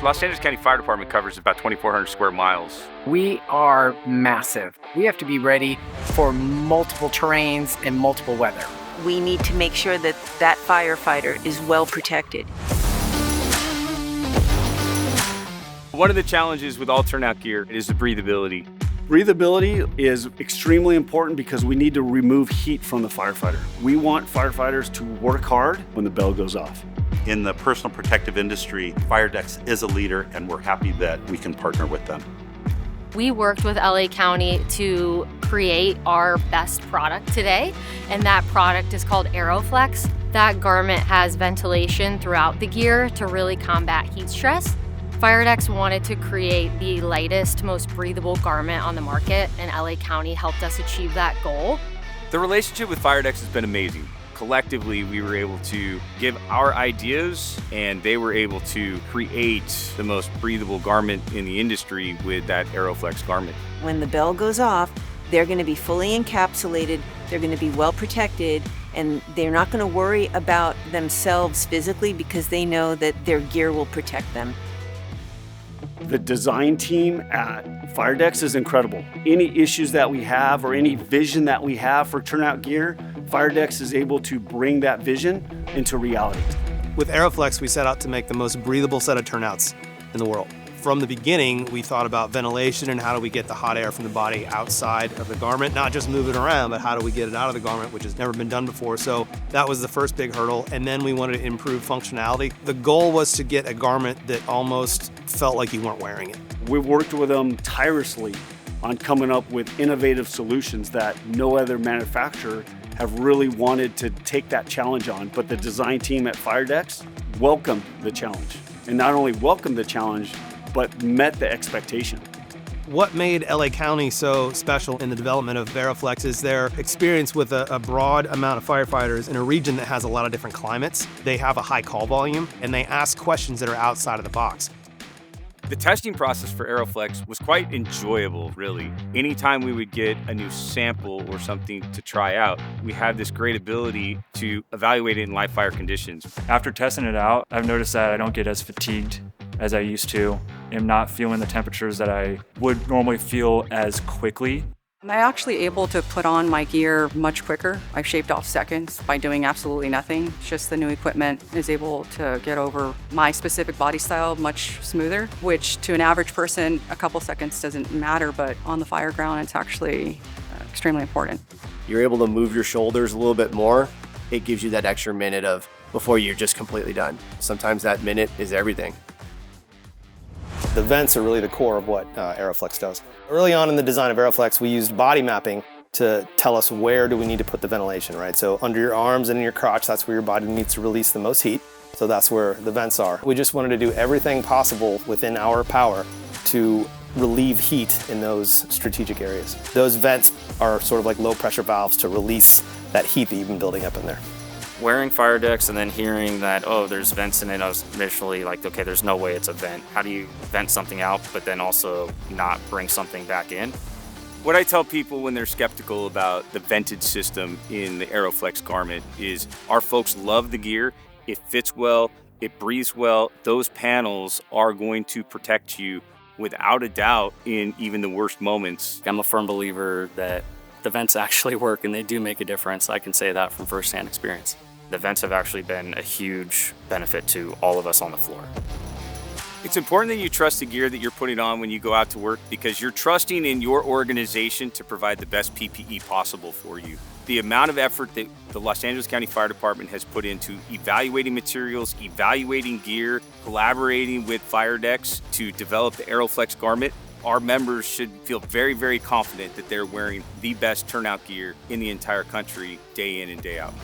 Los Angeles County Fire Department covers about 2,400 square miles. We are massive. We have to be ready for multiple terrains and multiple weather. We need to make sure that that firefighter is well protected. One of the challenges with all turnout gear is the breathability. Breathability is extremely important because we need to remove heat from the firefighter. We want firefighters to work hard when the bell goes off. In the personal protective industry, Fire-Dex is a leader, and we're happy that we can partner with them. We worked with LA County to create our best product today, and that product is called AeroFlex. That garment has ventilation throughout the gear to really combat heat stress. Fire-Dex wanted to create the lightest, most breathable garment on the market, and LA County helped us achieve that goal. The relationship with Fire-Dex has been amazing. Collectively, we were able to give our ideas, and they were able to create the most breathable garment in the industry with that AeroFlex garment. When the bell goes off, they're going to be fully encapsulated, they're going to be well protected, and they're not going to worry about themselves physically because they know that their gear will protect them. The design team at Fire-Dex is incredible. Any issues that we have or any vision that we have for turnout gear, Fire-Dex is able to bring that vision into reality. With AeroFlex, we set out to make the most breathable set of turnouts in the world. From the beginning, we thought about ventilation and how do we get the hot air from the body outside of the garment, not just move it around, but how do we get it out of the garment, which has never been done before. So that was the first big hurdle. And then we wanted to improve functionality. The goal was to get a garment that almost felt like you weren't wearing it. We've worked with them tirelessly on coming up with innovative solutions that no other manufacturer have really wanted to take that challenge on. But the design team at Fire-Dex welcomed the challenge. And not only welcomed the challenge, but met the expectation. What made LA County so special in the development of AeroFlex is their experience with a broad amount of firefighters in a region that has a lot of different climates. They have a high call volume, and they ask questions that are outside of the box. The testing process for AeroFlex was quite enjoyable, really. Anytime we would get a new sample or something to try out, we had this great ability to evaluate it in live fire conditions. After testing it out, I've noticed that I don't get as fatigued as I used to. I'm not feeling the temperatures that I would normally feel as quickly. I'm actually able to put on my gear much quicker. I've shaved off seconds by doing absolutely nothing. It's just the new equipment is able to get over my specific body style much smoother, which to an average person, a couple seconds doesn't matter, but on the fire ground, it's actually extremely important. You're able to move your shoulders a little bit more. It gives you that extra minute of before you're just completely done. Sometimes that minute is everything. The vents are really the core of what AeroFlex does. Early on in the design of AeroFlex, we used body mapping to tell us where do we need to put the ventilation, right? So under your arms and in your crotch, that's where your body needs to release the most heat. So that's where the vents are. We just wanted to do everything possible within our power to relieve heat in those strategic areas. Those vents are sort of like low pressure valves to release that heat that you've been building up in there. Wearing Fire-Dex and then hearing that, oh, there's vents in it, I was initially like, okay, there's no way it's a vent. How do you vent something out, but then also not bring something back in? What I tell people when they're skeptical about the vented system in the AeroFlex garment is our folks love the gear, it fits well, it breathes well. Those panels are going to protect you without a doubt in even the worst moments. I'm a firm believer that the vents actually work and they do make a difference. I can say that from firsthand experience. The vents have actually been a huge benefit to all of us on the floor. It's important that you trust the gear that you're putting on when you go out to work because you're trusting in your organization to provide the best PPE possible for you. The amount of effort that the Los Angeles County Fire Department has put into evaluating materials, evaluating gear, collaborating with Fire-Dex to develop the AeroFlex garment, our members should feel very, very confident that they're wearing the best turnout gear in the entire country, day in and day out.